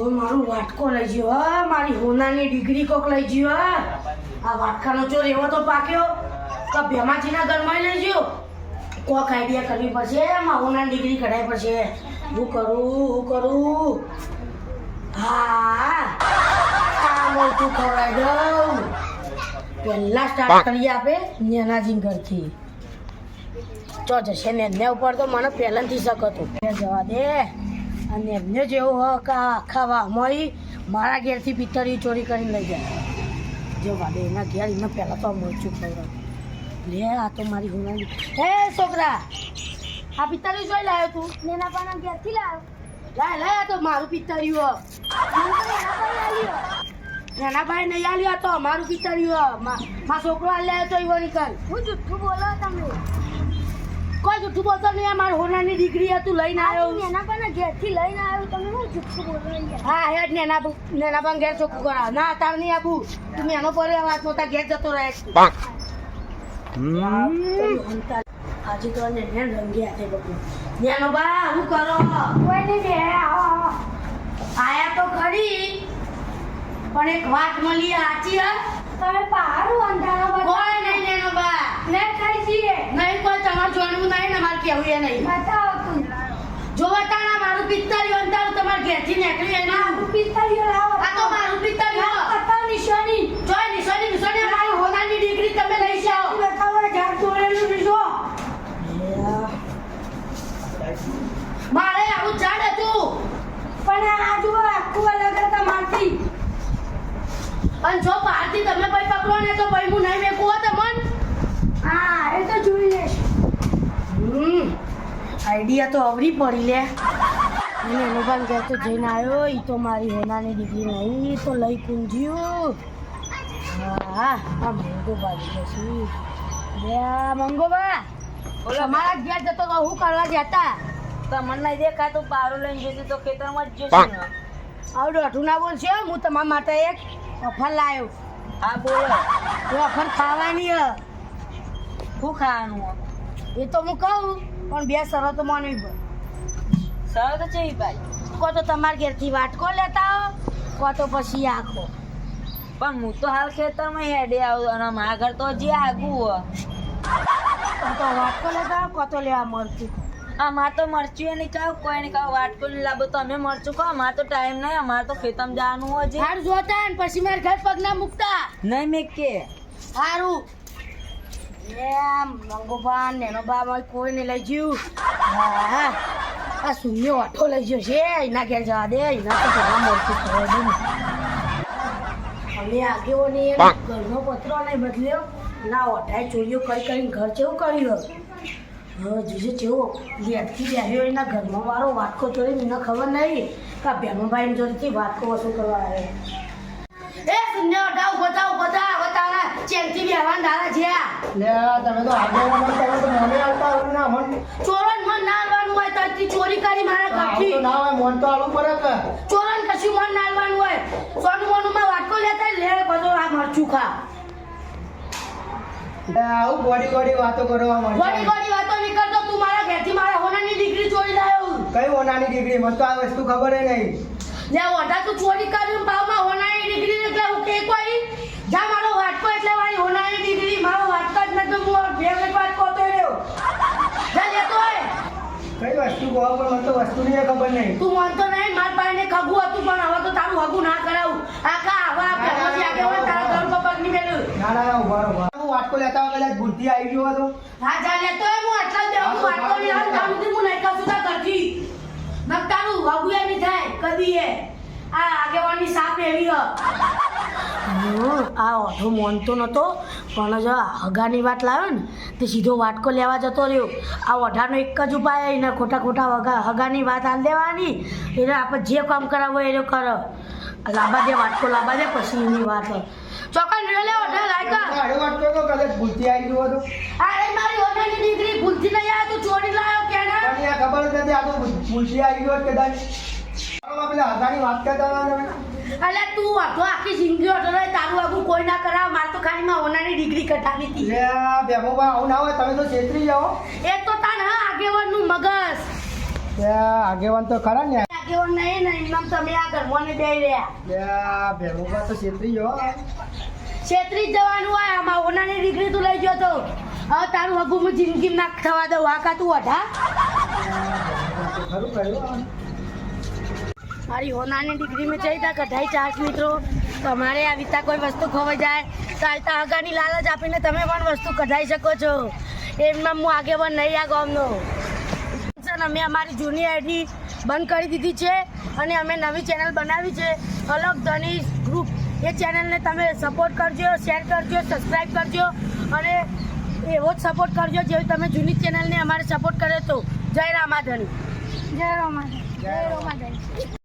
કોઈ મારું વાટકો લઈ ગયો હા, મારી હોનાની ડિગ્રી કોક લઈ ગયો હા. આ વાટકાનો ચોર એવો તો પાક્યો કે ભેમાજીના ઘરમાં લઈ ગયો. કોક આઈડિયા કરવી પડશે, મારી હોનાની ડિગ્રી કઢાવી પડશે. હું કરું હા મોટું ખવડાવી દઉં. પહેલા સ્ટાર્ટ કરીએ આપણે નેનાજી ઘરથી. ચો જશે ને એમને ઉપર તો મને પહેલાંથી શક હતું. જવા દે. અને એમને જેવું હોય કે આખા વાહમાં મારા ઘેરથી પિત્તળી ચોરી કરીને લઈ જાય. જવા દે એના ઘેર એમને પહેલાં તો મળશું ખવડાવ. લે આ તો મારી હોનાની. હે છોકરા, આ પિત્તળી જોઈ લાવ્યો તું? નેનાપાના ઘેરથી લાવ્યો. લાય તો મારું પિત્તળિયું એના ભાઈ નહીં આલ્યો તો મારું પિત્તળિયું મા છોકરો આલ્યો તો એવો નીકળ. હું જુઠ્ઠું બોલો તમે. કોઈ જુઠ્ઠું બોલતો નહીં. મારું હોનાની ડિગ્રી હતું લઈને આવ્યો. નેનાપાના ઘેરથી લઈને આવ્યો તમે હું જુઠ્ઠું બોલો યાર. હા હેડ નેનાપા ઘેર ચોખ્ખું કરાવ. ના તાર નહીં આબુ. તમે એનો પર વાત નતા ઘેર જતો રહે. આજે તો ને રંગી હાથે બકું. નેનો બા હું કરો? કોઈ નહીં બે આવો. આયા તો ખરી પણ એક વાત મળી સાચી હે. તમે પારું અંધારો કોઈ નહીં નેનો બા. ને ખાઈ છીએ. નહીં કોઈ તમારે જોડવું નહીં ને મારે કેવું એ નહીં. બતાવો તું. જો વટાણા મારું પિત્તળિયું અંધારું તમારે ઘેરથી નીકળી એના પિત્તળીઓ લાવો. આ તો મારું પિત્તળિયું. બતાવો નિશાની. જોય નિશાની મારી હોનાની ડિગ્રી તમે લઈ જાઓ. બતાવો ઝાડ તોડેલું દીધો. મારે આવું ઝાડ હતું પણ આ જુઓ આખું અલગ હતા મારથી. અને જો બહારથી તમે ભાઈ પકડો ને તો ભાઈ હું નહીં મેકું હો તમન. હા એ તો જોઈ લેશ. આઈડિયા તો અવરી પડી લે. એને અનુભાન ઘેર તો જઈને આવ્યો. એ તો મારી હોનાની ડિગ્રી નહીં તો લઈ કુંજ્યું. હા આ મંગો બાજુ જશે. લે મંગોબા તમારા ઘેર જતો તો હું કરવા જતા? તમને નહીં દેખાતું પારો લઈને જશે તો ખેતરમાં જ જશે ને. આવું દોઢું ના બોલશે. હું તમારા માટે એક ઓફર લાવ્યો. હા બોલો. એ ઓફર ખાવાની હ. શું ખાવાનું? એ તો હું કહું પણ બે શરતો માનવી પડે. સર તો છે ભાઈ. કો તો તમારા ઘેરથી વાટકો લેતા હો, કો તો પછી આખો. પણ હું તો હાલ ખેતરમાં હેડે આવું અને મારા ઘર તો હજી આગું હો. કો તો વાટકો લેતા હો, કો તો લેવા મળતું. અમારે તો મરચું એ નહીં ખાવ કોઈ નહીં ખાવ વાટકો નહીં લાવો તો અમે મરચું ખાવ. અમારે તો ટાઈમ નહીં. અમારે તો ખેતરમાં જવાનું હોય છે. હારું જોતા ને પછી મારે ઘર પગ ના મૂકતા. નહીં મેં કે હારું એમ મંગોબા નેનો બા કોઈ ને લઈ ગયું. હા આ શૂન્ય ઓઠો લઈ ગયો છે. એના ઘેર જવા દે. એના તો ઘરમાં મળતું ખબર દે. અમે આગેઓની ઘરનો પત્રો નહીં બદલ્યો. ના ઓઠાએ ચોરીઓ કરીને ઘર કેવું કર્યું. હવે જીજે કેવો લેટથી બેહ્યો એના ઘરમાં વાળો વાટકો ચોરી મને ખબર નહીં કે ભેમાભાઈ જોડેથી વાટકો વસૂલ કરવા આવ્યો. એ શૂન્ય ઓઠા બતાવ ચેનથી બેહવાન દાડા છે. લે તમે તો આગળ તમે તો મને આવતા આવડે ના મન ચોરન મન ના આલવાનું હોય તો ચોરી કરી મારા ઘરથી. તો ના હોય મન તો આલું પડે કે ચોરન કશું મન ના આલવાનું હોય. સોનું મોનુંમાં વાટકો લેતા લે બધો આ મરચું ખા. આવું ગોડી વાતો કરવા ગોડી વાતો નહીં કરતો. તું મારા ઘરથી મારા હોનાની ડિગ્રી ચોરી લાવ્યો. કઈ ઓનાની ડિગ્રી મને તો આ વસ્તુ ખબર નહીં. લે ઓઢા તું ચોરી કરીને પાવમાં હોનાની ડિગ્રી એટલે હું કે કોઈ જા મારો વાટકો એટલે મારી હોનાની ડિગ્રી મારો વાટકો જ નતો. હું ભેગો વાટકો તો રહ્યો. જા લેતો હોય. કઈ વસ્તુ કહો પણ મને તો વસ્તુની ખબર નહીં. તું માનતો નહીં. માર પાસે ખગું હતું પણ હવે તો તારું હગું ના કરાવું. આખા આવા પછી આગે હોય તારા ઘર પર પગ નહીં મેલું. ના ઉભા હું વાટકો લેતા હોય કદાચ બુદ્ધિ આવી ગયો હતો. હા જા લેતો હોય. હું આટલા જ દેવું વાટકો લઈ આવું. તારું હું નહીં કહું તા ઘરથી નક તારું હગું એ નહીં થાય કદી એ. આ આગેવાની સાપ એવી હ. આ ઓઢો મોનતો નતો પણ જો હગાની વાત લાવે ને તે સીધો વાટકો લેવા જતો રહ્યો. આ ઓઢાનો એક જ ઉપાય એને ખોટા હગાની વાત હાલ દેવાની. એને આપણે જે કામ કરાવવું હોય એ કરો. લાંબા દે વાટકો લાંબા દે પછી એની વાત ચોકન લે ઓઢા લાયકા. અરે વાટકો તો કદાચ ભૂલથી આવી ગયો હતો. અરે મારી ઓઢાની દીકરી ભૂલથી નહીં આવ્યો. તું ચોરી લાવ્યો કે ના? પણ આ ખબર જ નથી. આ તો ભૂલથી આવી ગયો કદાચ. પેલા હગાની વાત કરતા અલે તું ઓઢો આખી જિંદગી ઓઢો રહે. તારું આગું કોઈ ના કરાવ. મારે તો ખાલી માં હોનાની ડિગ્રી કટાવી હતી. લે બેમોબા આવું ના હોય. તમે તો છેતરી જાઓ. એ તો તાન હા આગેવાનનું મગજ. આગેવાન તો ખરા ને. આગેવાન નહીં ને એમનામ તમે આ ઘરમાં ને બેહી રહ્યા લે આ ભેગોમાં તો છેતરી ગયો હો. છેતરી જ જવાનું હોય આમાં ઓનાની ડિગ્રી તું લઈ ગયો તો હવે તારું હગું હું જિંદગી ના થવા દઉં વાકા તું અઢા તો ખરું કર્યું મારી હોનાની ડિગ્રી મેં જઈ તા કઢાઈ ચાર્જ મિત્રો તમારે આવી રીતના કોઈ વસ્તુ ખોવાઈ જાય તો આલતા હગાની લાલચ આપીને તમે પણ વસ્તુ કઢાઈ શકો છો એમમાં હું આગેવાન નહીં આ ગામનો અમે અમારી જૂની આઈડી બંધ કરી દીધી છે અને અમે નવી ચેનલ બનાવી છે અલગ ધની ગ્રુપ એ ચેનલને તમે સપોર્ટ કરજો શેર કરજો સબસ્ક્રાઈબ કરજો અને એવો જ સપોર્ટ કરજો જેવી તમે જૂની ચેનલને અમારે સપોર્ટ કર્યો તો જય રામાધણી જય રોમાધણી.